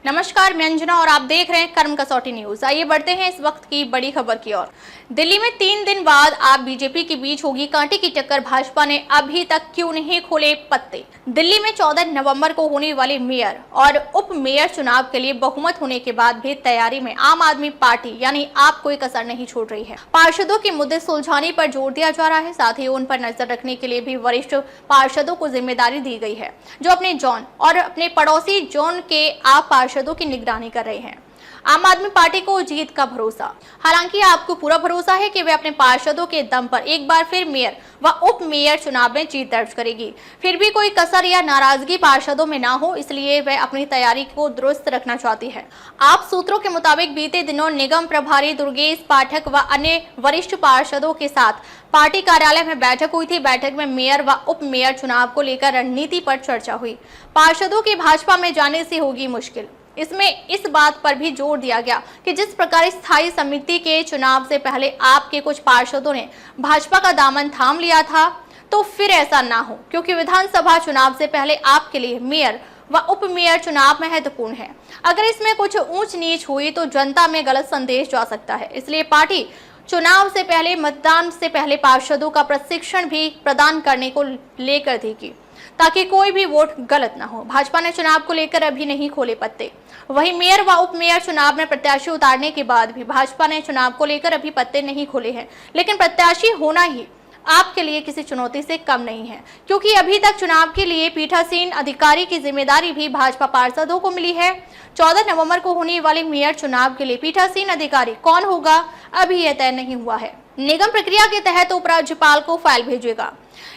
नमस्कार, मैं अंजना और आप देख रहे हैं कर्म कसौटी न्यूज। आइए बढ़ते हैं इस वक्त की बड़ी खबर की ओर। दिल्ली में 3 दिन बाद आप बीजेपी के बीच होगी कांटे की टक्कर। भाजपा ने अभी तक क्यों नहीं खोले पत्ते। दिल्ली में 14 नवंबर को होने वाले मेयर और उप मेयर चुनाव के लिए बहुमत होने के बाद भी तैयारी में आम आदमी पार्टी यानी आप कोई कसर नहीं छोड़ रही है। पार्षदों के मुद्दे सुलझाने पर जोर दिया जा रहा है, साथ ही उन पर नजर रखने के लिए भी वरिष्ठ पार्षदों को जिम्मेदारी दी गई है, जो अपने जोन और अपने पड़ोसी जोन के आप पार्षदों की निगरानी कर रहे हैं। आम आदमी पार्टी को जीत का भरोसा। हालांकि आपको पूरा भरोसा है कि वे अपने पार्षदों के दम पर एक बार फिर मेयर व उप मेयर चुनाव में जीत दर्ज करेगी। फिर भी कोई कसर या नाराजगी पार्षदों में ना हो, इसलिए वे अपनी तैयारी को दुरुस्त रखना चाहती है। आप सूत्रों के मुताबिक बीते दिनों निगम प्रभारी दुर्गेश पाठक व अन्य वरिष्ठ पार्षदों के साथ पार्टी कार्यालय में बैठक हुई थी। बैठक में मेयर व उप मेयर चुनाव को लेकर रणनीति पर चर्चा हुई। पार्षदों की भाजपा में जाने से होगी मुश्किल। इसमें इस बात पर भी जोर दिया गया कि जिस प्रकार स्थायी समिति के चुनाव से पहले आपके कुछ पार्षदों ने भाजपा का दामन थाम लिया था, तो फिर ऐसा ना हो, क्योंकि विधानसभा चुनाव से पहले आपके लिए मेयर व उप मेयर चुनाव महत्वपूर्ण है। अगर इसमें कुछ ऊंच नीच हुई तो जनता में गलत संदेश जा सकता है। इसलिए पार्टी चुनाव से पहले मतदान से पहले पार्षदों का प्रशिक्षण भी प्रदान करने को लेकर देगी, ताकि कोई भी वोट गलत ना हो। भाजपा ने चुनाव को लेकर अभी नहीं खोले पत्ते। वहीं मेयर व उप मेयर चुनाव में प्रत्याशी उतारने के बाद भी भाजपा ने चुनाव को लेकर अभी पत्ते नहीं खोले हैं। लेकिन प्रत्याशी होना ही आपके लिए किसी चुनौती से कम नहीं है, क्योंकि अभी तक चुनाव के लिए पीठासीन अधिकारी की जिम्मेदारी भी भाजपा पार्षदों को मिली है। 14 नवंबर को होने वाले मेयर चुनाव के लिए पीठासीन अधिकारी कौन होगा, अभी यह तय नहीं हुआ है। निगम प्रक्रिया के तहत उपराज्यपाल को फाइल भेजेगा।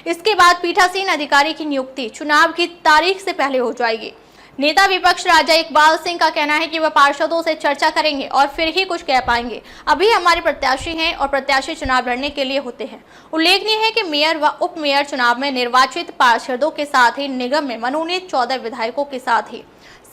इसके बाद पीठासीन अधिकारी की नियुक्ति चुनाव की तारीख से पहले हो जाएगी। नेता विपक्ष राजा इकबाल सिंह का कहना है कि वह पार्षदों से चर्चा करेंगे और फिर ही कुछ कह पाएंगे। अभी हमारे प्रत्याशी हैं और प्रत्याशी चुनाव लड़ने के लिए होते हैं। उल्लेखनीय है कि मेयर व उप मेयर चुनाव में निर्वाचित पार्षदों के साथ ही निगम में मनोनीत 14 विधायकों के साथ ही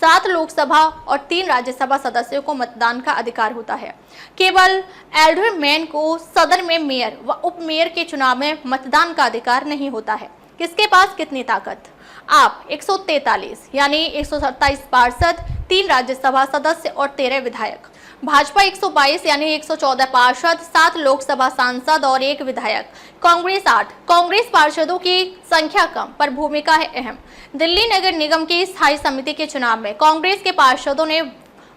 7 लोकसभा और 3 राज्यसभा सदस्यों को मतदान का अधिकार होता है। केवल एल्डरमैन को सदन में मेयर व उप मेयर के चुनाव में मतदान का अधिकार नहीं होता है। किसके पास कितनी ताकत। आप 143 यानी 127 पार्षद, 3 राज्यसभा सदस्य और 13 विधायक। भाजपा 122 यानी 114 पार्षद, 7 लोकसभा सांसद और 1 विधायक। कांग्रेस 8। कांग्रेस पार्षदों की संख्या कम पर भूमिका है अहम। दिल्ली नगर निगम की स्थायी समिति के चुनाव में कांग्रेस के पार्षदों ने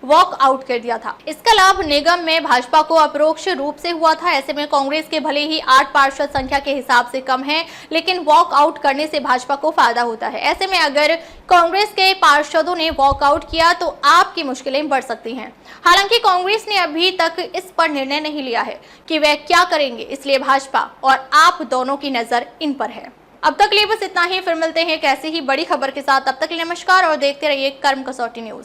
वॉक आउट कर दिया था। इसका लाभ निगम में भाजपा को अपरोक्ष रूप से हुआ था। ऐसे में कांग्रेस के भले ही 8 पार्षद संख्या के हिसाब से कम है, लेकिन वॉक आउट करने से भाजपा को फायदा होता है। ऐसे में अगर कांग्रेस के पार्षदों ने वॉक आउट किया तो आपकी मुश्किलें बढ़ सकती हैं। हालांकि कांग्रेस ने अभी तक इस पर निर्णय नहीं लिया है कि वह क्या करेंगे, इसलिए भाजपा और आप दोनों की नजर इन पर है। अब तक लिए बस इतना ही। फिर मिलते हैं एक ऐसी ही बड़ी खबर के साथ। तब तक के लिए नमस्कार और देखते रहिए कर्म कसौटी न्यूज।